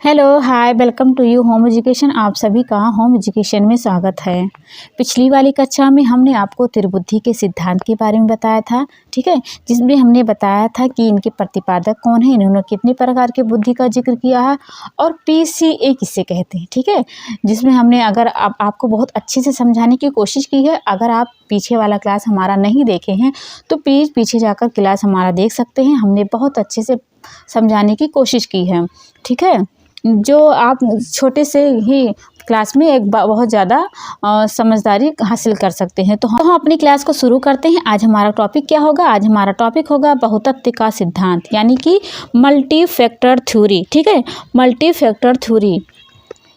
Hello hi welcome to you home education. आप सभी का होम एजुकेशन में स्वागत है। पिछली वाली कक्षा में हमने आपको त्रिबुद्धि के सिद्धांत के बारे में बताया था, ठीक है, जिसमें हमने बताया था कि इनके प्रतिपादक कौन है, इन्होंने कितने प्रकार के बुद्धि का जिक्र किया है और पीसीए किसे कहते हैं, ठीक है, जिसमें हमने अगर आपको बहुत अच्छे से समझाने की कोशिश की है। अगर आप पीछे वाला क्लास हमारा नहीं देखे हैं तो प्लीज़ पीछे जाकर क्लास हमारा देख सकते हैं। हमने बहुत अच्छे से समझाने की कोशिश की है, ठीक है, जो आप छोटे से ही क्लास में एक बहुत ज़्यादा समझदारी हासिल कर सकते हैं। तो हम अपनी क्लास को शुरू करते हैं। आज हमारा टॉपिक क्या होगा? आज हमारा टॉपिक होगा बहुतत्व का सिद्धांत, यानी कि मल्टी फैक्टर थ्योरी, ठीक है, मल्टी फैक्टर थ्योरी,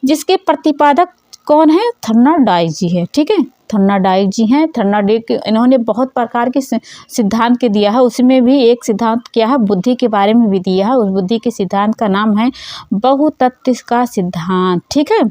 जिसके प्रतिपादक कौन है? थर्नरडाइक जी है, ठीक है, थर्नरडाइक जी हैं। थर्नरडाइक इन्होंने बहुत प्रकार के सिद्धांत के दिया है, उसमें भी एक सिद्धांत क्या है, बुद्धि के बारे में भी दिया है। उस बुद्धि के सिद्धांत का नाम है बहुतत्व का सिद्धांत, ठीक है।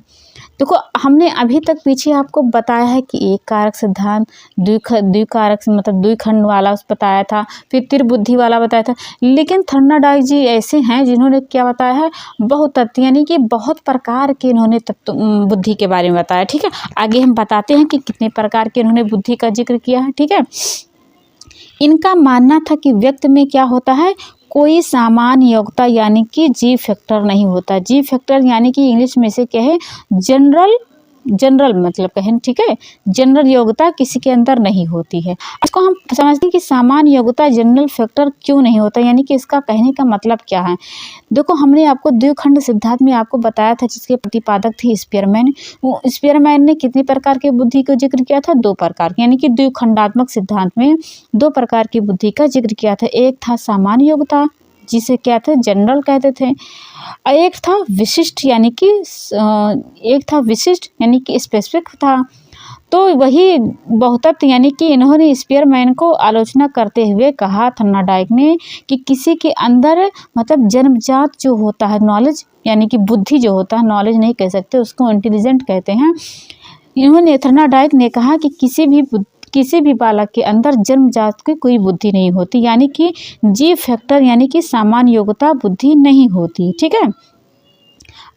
देखो, हमने अभी तक पीछे आपको बताया है कि एक कारक सिद्धांत, द्विकारक मतलब द्विखंड वाला बताया था, फिर त्रिबुद्धि वाला बताया था। लेकिन थर्नरडाइक जी ऐसे हैं जिन्होंने क्या बताया है? बहुतत्व, यानी कि बहुत प्रकार के इन्होंने तत्व बुद्धि के बारे में बताया, ठीक है। आगे हम बताते हैं कि कितने प्रकार के इन्होंने बुद्धि का जिक्र किया है, ठीक है। इनका मानना था कि व्यक्ति में क्या होता है, कोई सामान्य योग्यता यानी कि जी फैक्टर नहीं होता। जी फैक्टर यानी कि इंग्लिश में से क्या है, जनरल मतलब कहें, ठीक है, जनरल योग्यता किसी के अंदर नहीं होती है। इसको हम समझते हैं कि सामान्य योग्यता जनरल फैक्टर क्यों नहीं होता, यानी कि इसका कहने का मतलब क्या है। देखो, हमने आपको द्विखंड सिद्धांत में आपको बताया था, जिसके प्रतिपादक थे स्पीयरमैन। वो स्पीयरमैन ने कितने प्रकार की बुद्धि का जिक्र किया था? 2 प्रकार, यानी कि द्विखंडात्मक सिद्धांत में 2 प्रकार की बुद्धि का जिक्र किया था। एक था सामान्य योग्यता, जिसे क्या थे, जनरल कहते थे। एक था विशिष्ट, यानी कि स्पेसिफिक था। तो वही बहुतत्व, यानी कि इन्होंने स्पीयरमैन को आलोचना करते हुए कहा, थर्नरडाइक ने, कि किसी के अंदर मतलब जन्मजात जो होता है नॉलेज, यानी कि बुद्धि जो होता है, नॉलेज नहीं कह सकते, उसको इंटेलिजेंट कहते हैं। इन्होंने थर्नरडाइक ने कहा कि किसी भी बालक के अंदर जन्मजात की कोई बुद्धि नहीं होती, यानी कि जी फैक्टर यानी कि सामान्य योग्यता बुद्धि नहीं होती, ठीक है।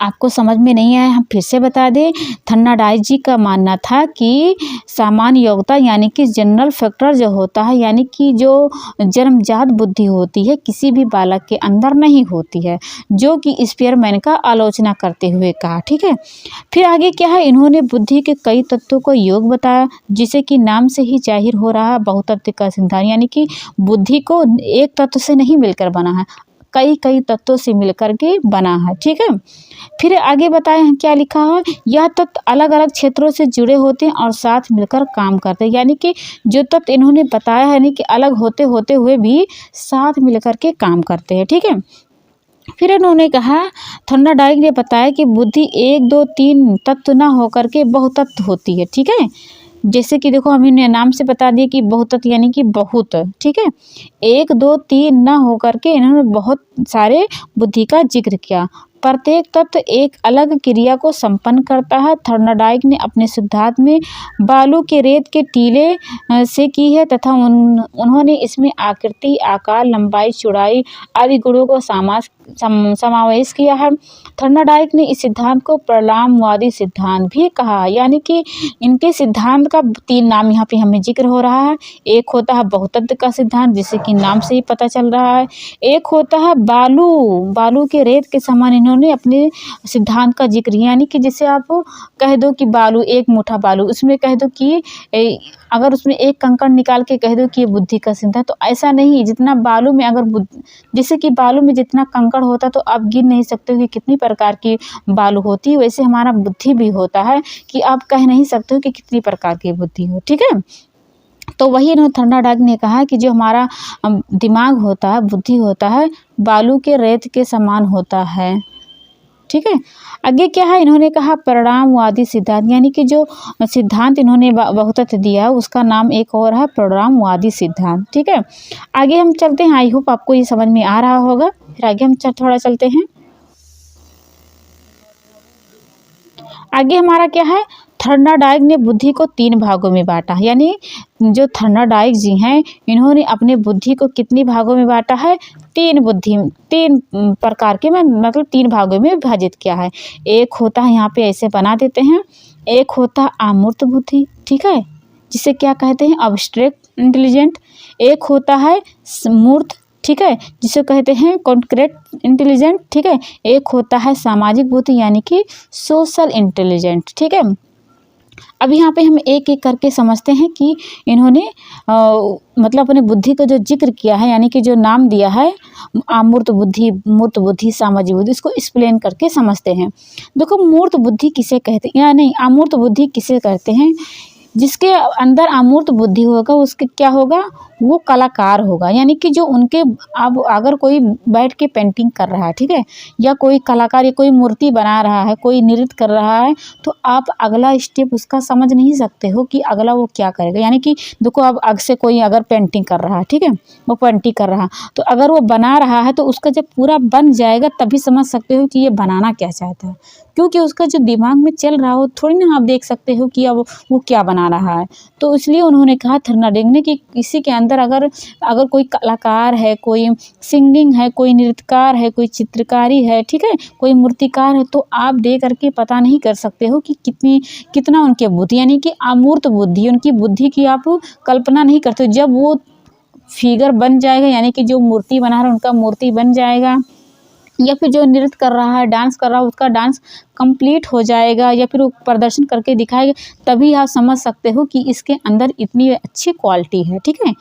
आपको समझ में नहीं आया, हम फिर से बता दें। थर्नरडाइक जी का मानना था कि सामान्य योग्यता यानी कि जनरल फैक्टर जो होता है, यानी कि जो जन्मजात बुद्धि होती है, किसी भी बालक के अंदर नहीं होती है, जो कि स्पीयरमैन का आलोचना करते हुए कहा, ठीक है। फिर आगे क्या है, इन्होंने बुद्धि के कई तत्वों को योग बताया, जिसे कि नाम से ही जाहिर हो रहा है बहुतत्व का सिद्धांत, यानी कि बुद्धि को एक तत्व से नहीं मिलकर बना है, कई तत्वों से मिलकर के बना है, ठीक है। फिर आगे बताए हैं क्या लिखा है, यह तत्व अलग अलग क्षेत्रों से जुड़े होते हैं और साथ मिलकर काम करते हैं, यानी कि जो तत्व इन्होंने बताया है, यानी कि अलग होते हुए भी साथ मिलकर के काम करते हैं, ठीक है। फिर इन्होंने कहा, थर्नरडाइक ने बताया कि बुद्धि 1 2 3 तत्व न होकर के बहुतत्व होती है, ठीक है। जैसे कि देखो, हमने नाम से बता दिया कि बहुतत्व यानी कि बहुत, ठीक है, 1 2 3 न होकर के इन्होंने बहुत सारे बुद्धि का जिक्र किया। प्रत्येक तत्व एक अलग क्रिया को संपन्न करता है। थर्नरडाइक ने अपने सिद्धांत में बालू के रेत के टीले से की है तथा उन्होंने इसमें आकृति, आकार, लंबाई, चौड़ाई आदि गुणों को समावेश किया है। थर्नरडाइक ने इस सिद्धांत को परिणामवादी सिद्धांत भी कहा, यानी कि इनके सिद्धांत का 3 नाम यहाँ पे हमें जिक्र हो रहा है। एक होता है बहुतत्व का सिद्धांत, जिसे कि नाम से ही पता चल रहा है। एक होता है बालू के रेत के समान इन्होंने अपने सिद्धांत का जिक्र, यानी कि जैसे आप कह दो कि बालू, एक मुठ्ठा बालू, उसमें कह दो कि अगर उसमें एक कंकड़ निकाल के कह दो कि ये बुद्धि का सिद्धांत, तो ऐसा नहीं। जितना बालू में जैसे कि बालू में जितना कंकड़ होता तो आप गिन नहीं सकते हो कि कितनी प्रकार की बालू होती है, वैसे हमारा बुद्धि भी होता है कि आप कह नहीं सकते हो कि कितनी प्रकार की बुद्धि हो, ठीक है। तो वही इन्होंने थर्नरडाइक ने कहा कि जो हमारा दिमाग होता है, बुद्धि होता है, बालू के रेत के समान होता है, ठीक है। आगे क्या है, इन्होंने कहा परिणामवादी सिद्धांत, यानी कि जो सिद्धांत इन्होंने बहुतत्व दिया उसका नाम एक और है परिणामवादी सिद्धांत, ठीक है। आगे हम चलते हैं, आई होप आपको ये समझ में आ रहा होगा। फिर आगे हम थोड़ा चलते हैं। आगे हमारा क्या है, थर्नरडाइक ने बुद्धि को 3 भागों में बांटा, यानी जो थर्नरडाइक जी हैं, इन्होंने अपने बुद्धि को कितने भागों में बांटा है? तीन प्रकार के में मतलब 3 भागों में विभाजित किया है। एक होता है, यहाँ पे ऐसे बना देते हैं, एक होता है अमूर्त बुद्धि, ठीक है, जिसे क्या कहते हैं अब्स्ट्रैक्ट इंटेलिजेंट। एक होता है मूर्त, ठीक है, जिसे कहते हैं कॉन्क्रीट इंटेलिजेंट, ठीक है। एक होता है सामाजिक बुद्धि यानी कि सोशल इंटेलिजेंट, ठीक है। अब यहाँ पे हम एक एक करके समझते हैं कि इन्होंने मतलब अपने बुद्धि का जो जिक्र किया है यानी कि जो नाम दिया है अमूर्त बुद्धि, मूर्त बुद्धि, सामाजिक बुद्धि, इसको एक्सप्लेन करके समझते हैं। देखो मूर्त बुद्धि किसे कहते हैं या नहीं, अमूर्त बुद्धि किसे कहते हैं? जिसके अंदर अमूर्त बुद्धि होगा उसके क्या होगा, वो कलाकार होगा। यानी कि जो उनके, अब अगर कोई बैठ के पेंटिंग कर रहा है, ठीक है, या कोई कलाकार या कोई मूर्ति बना रहा है, कोई नृत्य कर रहा है, तो आप अगला स्टेप उसका समझ नहीं सकते हो कि अगला वो क्या करेगा। यानी कि देखो अब आग से कोई अगर पेंटिंग कर रहा है, ठीक है, वो पेंटिंग कर रहा, तो अगर वो बना रहा है तो उसका जब पूरा बन जाएगा तभी समझ सकते हो कि ये बनाना क्या चाहता है, क्योंकि उसका जो दिमाग में चल रहा हो थोड़ी ना आप देख सकते हो कि अब वो क्या बना रहा है। तो इसलिए उन्होंने कहा थर्नाडेग ने कि किसी के अंदर अगर कोई कलाकार है, कोई सिंगिंग है, कोई नृत्यकार है, कोई चित्रकारी है, ठीक है, कोई मूर्तिकार है, तो आप देख करके पता नहीं कर सकते हो कि कितना उनके बुद्धि यानी कि अमूर्त बुद्धि, उनकी बुद्धि की आप कल्पना नहीं करते। जब वो फिगर बन जाएगा यानी कि जो मूर्ति बना रहा है उनका मूर्ति बन जाएगा, या फिर जो नृत्य कर रहा है, डांस कर रहा है, उसका डांस कंप्लीट हो जाएगा, या फिर वो प्रदर्शन करके दिखाएगा, तभी आप समझ सकते हो कि इसके अंदर इतनी अच्छी क्वालिटी है, ठीक है।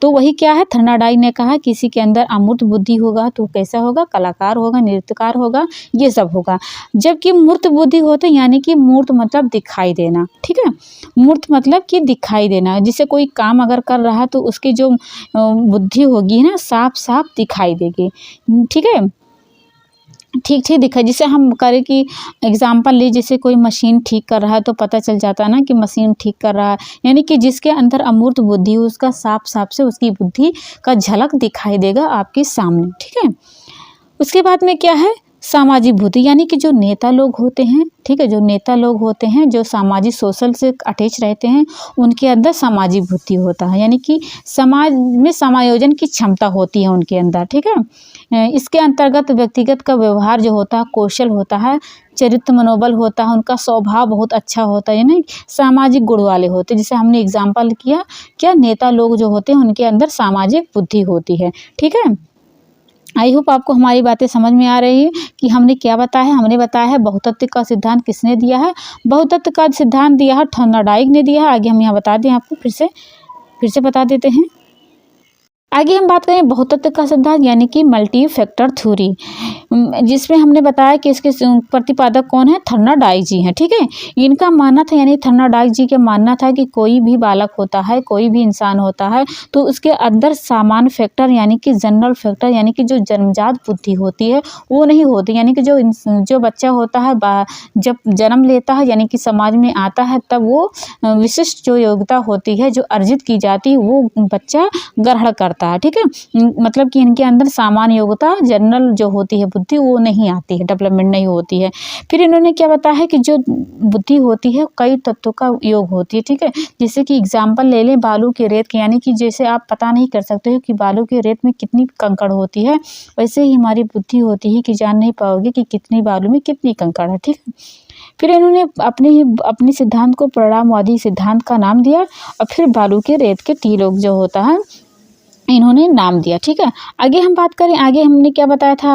तो वही क्या है, थर्नाडाइक ने कहा किसी के अंदर अमूर्त बुद्धि होगा तो कैसा होगा, कलाकार होगा, नृत्यकार होगा, ये सब होगा। जबकि मूर्त बुद्धि होता है यानी कि मूर्त मतलब दिखाई देना, ठीक है, मूर्त मतलब कि दिखाई देना, जिसे कोई काम अगर कर रहा है तो उसकी जो बुद्धि होगी ना साफ साफ दिखाई देगी, ठीक है, ठीक ठीक दिखा। जिसे हम करें कि एग्जाम्पल ले, जैसे कोई मशीन ठीक कर रहा है तो पता चल जाता है ना कि मशीन ठीक कर रहा है, यानी कि जिसके अंदर अमूर्त बुद्धि हो उसका साफ साफ से उसकी बुद्धि का झलक दिखाई देगा आपके सामने, ठीक है। उसके बाद में क्या है, सामाजिक बुद्धि, यानी कि जो नेता लोग होते हैं, ठीक है, जो नेता लोग होते हैं जो सामाजिक सोशल से अटैच रहते हैं, उनके अंदर सामाजिक बुद्धि होता है, यानी कि समाज में समायोजन की क्षमता होती है उनके अंदर, ठीक है। इसके अंतर्गत व्यक्तिगत का व्यवहार जो होता है, कौशल होता है, चरित्र मनोबल होता है, उनका स्वभाव बहुत अच्छा होता है, यानी सामाजिक गुण वाले होते हैं। जैसे हमने एग्जाम्पल किया, क्या नेता लोग जो होते हैं उनके अंदर सामाजिक बुद्धि होती है, ठीक है। आई होप आपको हमारी बातें समझ में आ रही है कि हमने क्या बताया है। हमने बताया है बहुतत्व का सिद्धांत किसने दिया है, बहुतत्व का सिद्धांत दिया है थर्नाडाइक ने दिया है। आगे हम यहाँ बता दें आपको, फिर से बता देते हैं। आगे हम बात करें बहुतत्व का सिद्धांत यानी कि मल्टी फैक्टर थ्योरी, जिसमें हमने बताया कि इसके प्रतिपादक कौन है, थर्नाडाइक जी हैं, ठीक है। इनका मानना था, यानी थर्नाडाइक जी का मानना था कि कोई भी बालक होता है, कोई भी इंसान होता है, तो उसके अंदर सामान्य फैक्टर यानी कि जनरल फैक्टर यानी कि जो जन्मजात बुद्धि होती है वो नहीं होती, यानी कि जो बच्चा होता है जब जन्म लेता है यानी कि समाज में आता है, तब वो विशिष्ट जो योग्यता होती है जो अर्जित की जाती है वो बच्चा ग्रहण करता है, ठीक है। मतलब कि इनके अंदर सामान्य योग्यता जनरल जो होती है बुद्धि वो नहीं आती है, डेवलपमेंट नहीं होती है। फिर इन्होंने क्या बताया है कि जो बुद्धि होती है कई तत्वों का योग होती है, ठीक है। जैसे कि एग्जाम्पल ले लें बालू के रेत के, यानी कि जैसे आप पता नहीं कर सकते हो कि बालू के रेत में कितनी कंकड़ होती है, वैसे ही हमारी बुद्धि होती है कि जान नहीं पाओगे कि कितनी बालू में कितनी कंकड़ है, ठीक है। फिर इन्होंने अपने सिद्धांत को परिणामवादी सिद्धांत का नाम दिया, और फिर बालू के रेत के टीलोग जो होता है इन्होंने नाम दिया, ठीक है। आगे हम बात करें, आगे हमने क्या बताया था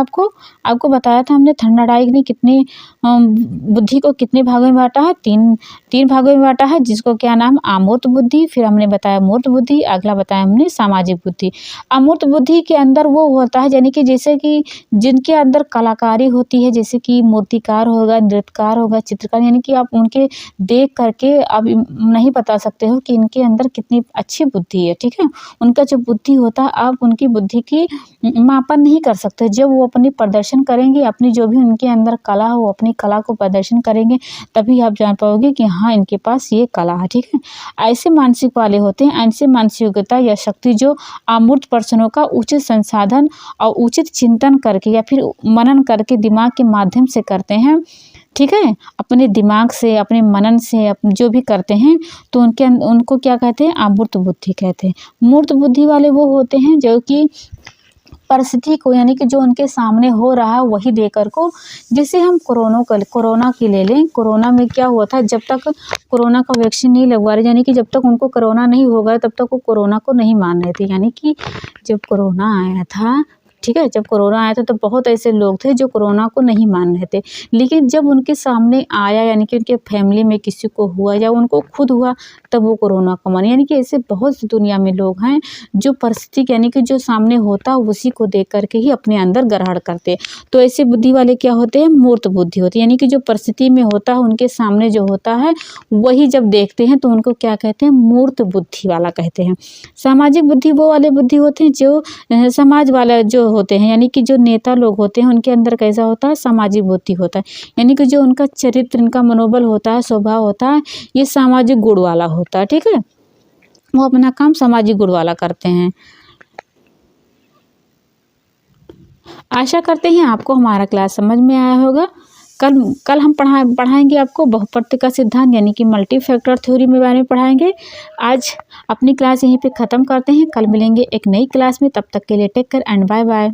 आपको बताया था हमने थर्नाडाइक ने कितने बुद्धि को कितने भागों में बांटा है, तीन भागों में बांटा है, जिसको क्या नाम, अमूर्त बुद्धि, फिर हमने बताया मूर्त बुद्धि, अगला बताया हमने सामाजिक बुद्धि। अमूर्त बुद्धि के अंदर वो होता है यानी कि जैसे कि जिनके अंदर कलाकारी होती है, जैसे कि मूर्तिकार होगा, नृत्यकार होगा, चित्रकार, यानी कि आप उनके देख करके आप नहीं बता सकते हो कि इनके अंदर कितनी अच्छी बुद्धि है, ठीक है। उनका जो बुद्धि होता है आप उनकी बुद्धि की मापन नहीं कर सकते। जब वो अपनी प्रदर्शन करेंगे, अपनी जो भी उनके अंदर कला हो, अपनी कला को प्रदर्शन करेंगे, तभी आप जान पाओगे कि हाँ इनके पास ये कला है, ठीक है। ऐसे मानसिक वाले होते हैं, ऐसे मानसिक योग्यता या शक्ति जो अमूर्त पर्सनों का उचित संसाधन और उचित चिंतन करके या फिर मनन करके दिमाग के माध्यम से करते हैं, ठीक है। अपने दिमाग से, अपने मनन से जो भी करते हैं तो उनको क्या कहते हैं, अमूर्त बुद्धि कहते हैं। मूर्त बुद्धि वाले वो होते हैं जो कि परिस्थिति को यानी कि जो उनके सामने हो रहा है वही देकर को, जैसे हम कोरोना की ले लें। कोरोना में क्या हुआ था, जब तक कोरोना का वैक्सीन नहीं लगवा रहे, यानी कि जब तक उनको कोरोना नहीं होगा तब तक वो कोरोना को नहीं मान रहे थे। यानी कि जब कोरोना आया था, ठीक है, जब कोरोना आया था तो बहुत ऐसे लोग थे जो कोरोना को नहीं मान रहे थे, लेकिन जब उनके सामने आया, यानी कि उनके फैमिली में किसी को हुआ या उनको खुद हुआ, तब वो कोरोना को माने। यानी कि ऐसे बहुत सी दुनिया में लोग हैं जो परिस्थिति यानी कि जो सामने होता उसी को देख करके ही अपने अंदर ग्रहण करते। तो ऐसे बुद्धि वाले क्या होते हैं, मूर्त बुद्धि होती है। यानी कि जो परिस्थिति में होता है उनके सामने जो होता है वही जब देखते हैं तो उनको क्या कहते हैं, मूर्त बुद्धि वाला कहते हैं। सामाजिक बुद्धि वो वाले बुद्धि होते हैं जो समाज वाला जो होते हैं, यानी कि जो नेता लोग होते हैं उनके अंदर कैसा होता है, सामाजिक बुद्धि होता है। यानी कि जो उनका चरित्र, इनका मनोबल होता है, स्वभाव होता है, ये सामाजिक गुण वाला होता है। ठीक है, वो अपना काम सामाजिक गुण वाला करते हैं। आशा करते हैं आपको हमारा क्लास समझ में आया होगा। कल हम पढ़ाएंगे आपको बहुपद का सिद्धांत यानी कि मल्टी फैक्टर थ्योरी में बारे में पढ़ाएंगे। आज अपनी क्लास यहीं पे ख़त्म करते हैं, कल मिलेंगे एक नई क्लास में। तब तक के लिए take care and bye bye.